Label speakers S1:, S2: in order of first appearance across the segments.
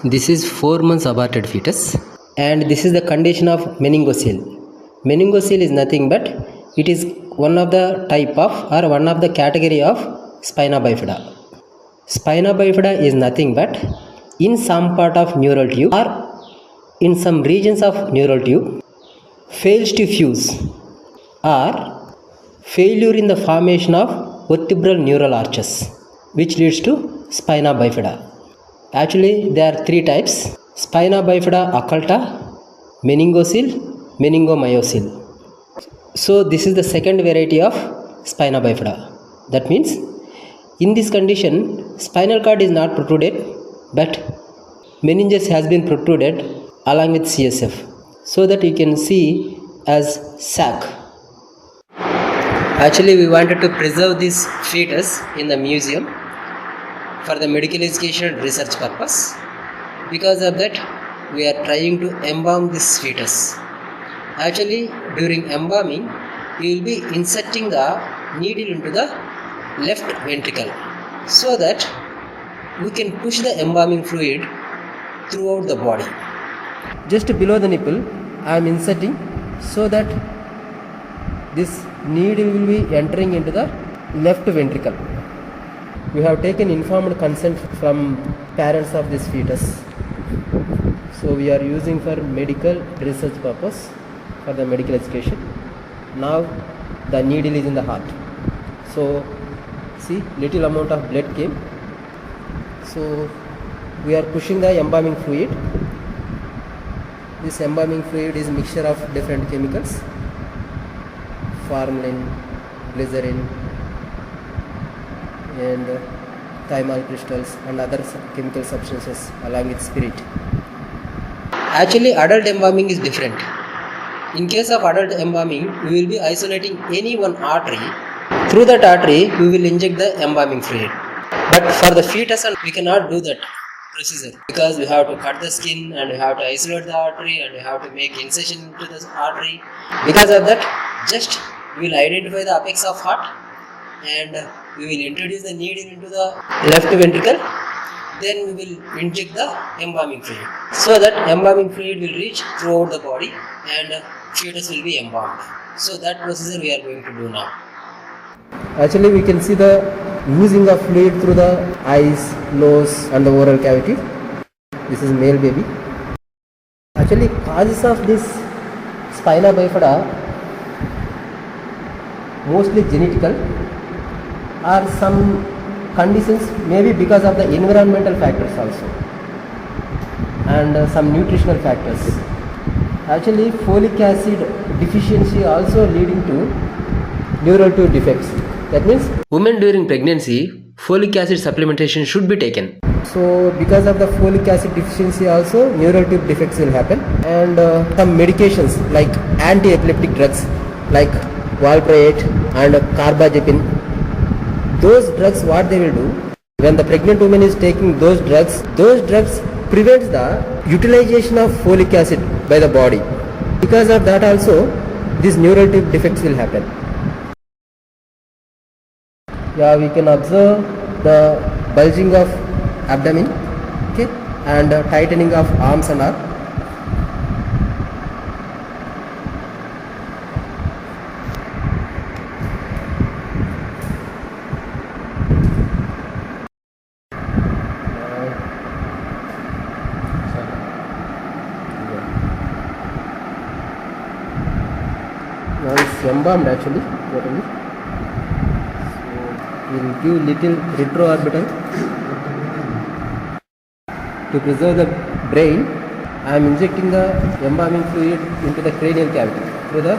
S1: This is 4 months aborted fetus, and this is the condition of meningocele. Meningocele is nothing but it is one of the type of or one of the category of Spina Bifida. Spina Bifida is nothing but in some part of neural tube or in some regions of neural tube fails to fuse or failure in the formation of vertebral neural arches, which leads to Spina Bifida. Actually, there are 3 types: Spina Bifida occulta, meningocele, meningomyocele. So this is the second variety of Spina Bifida. That means in this condition spinal cord is not protruded, but meninges has been protruded along with CSF, so that you can see as sac. Actually, we wanted to preserve this fetus in the museum for the medical education and research purpose. Because of that, we are trying to embalm this fetus. Actually, during embalming, we will be inserting the needle into the left ventricle so that we can push the embalming fluid throughout the body. Just below the nipple, I am inserting so that this needle will be entering into the left ventricle. We have taken informed consent from parents of this fetus. So we are using for medical research purpose for the medical education. Now the needle is in the heart. So see, little amount of blood came. So we are pushing the embalming fluid. This embalming fluid is a mixture of different chemicals: formalin, glycerin, and thymol crystals and other chemical substances along with spirit. Actually, adult embalming is different. In case of adult embalming, we will be isolating any one artery. Through that artery, we will inject the embalming fluid. But for the fetus, we cannot do that procedure because we have to cut the skin and we have to isolate the artery and we have to make incision into the artery. Because of that, just we will identify the apex of heart and we will introduce the needle into the left ventricle. Then we will inject the embalming fluid so that embalming fluid will reach throughout the body and fetus will be embalmed. So that procedure we are going to do now. Actually, we can see the oozing of fluid through the eyes, nose and the oral cavity. This is male baby. Actually, causes of this Spina Bifida mostly genetical, or some conditions maybe because of the environmental factors also, and some nutritional factors. Actually, folic acid deficiency also leading to neural tube defects. That means women during pregnancy, folic acid supplementation should be taken. So because of the folic acid deficiency also neural tube defects will happen. And some medications like anti-epileptic drugs like valproate and carbazepine, those drugs, what they will do, when the pregnant woman is taking those drugs prevents the utilization of folic acid by the body. Because of that also these neural tube defects will happen. Yeah, we can observe the bulging of abdomen, okay, and tightening of arms and all. Now it's embalmed actually, totally. So we will give little retroorbital to preserve the brain. I am injecting the embalming fluid into the cranial cavity through the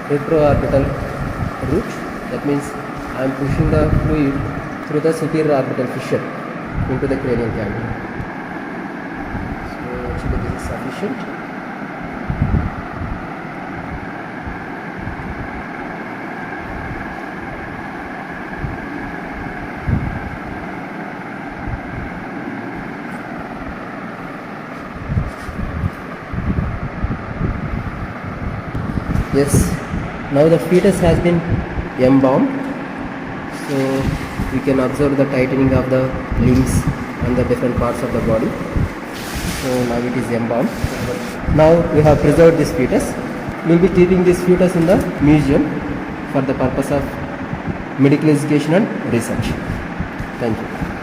S1: retroorbital route. That means I am pushing the fluid through the superior orbital fissure into the cranial cavity. So actually this is sufficient. Yes, now the fetus has been embalmed, so we can observe the tightening of the limbs and the different parts of the body. So now it is embalmed. Now we have preserved this fetus. We will be keeping this fetus in the museum for the purpose of medical education and research. Thank you.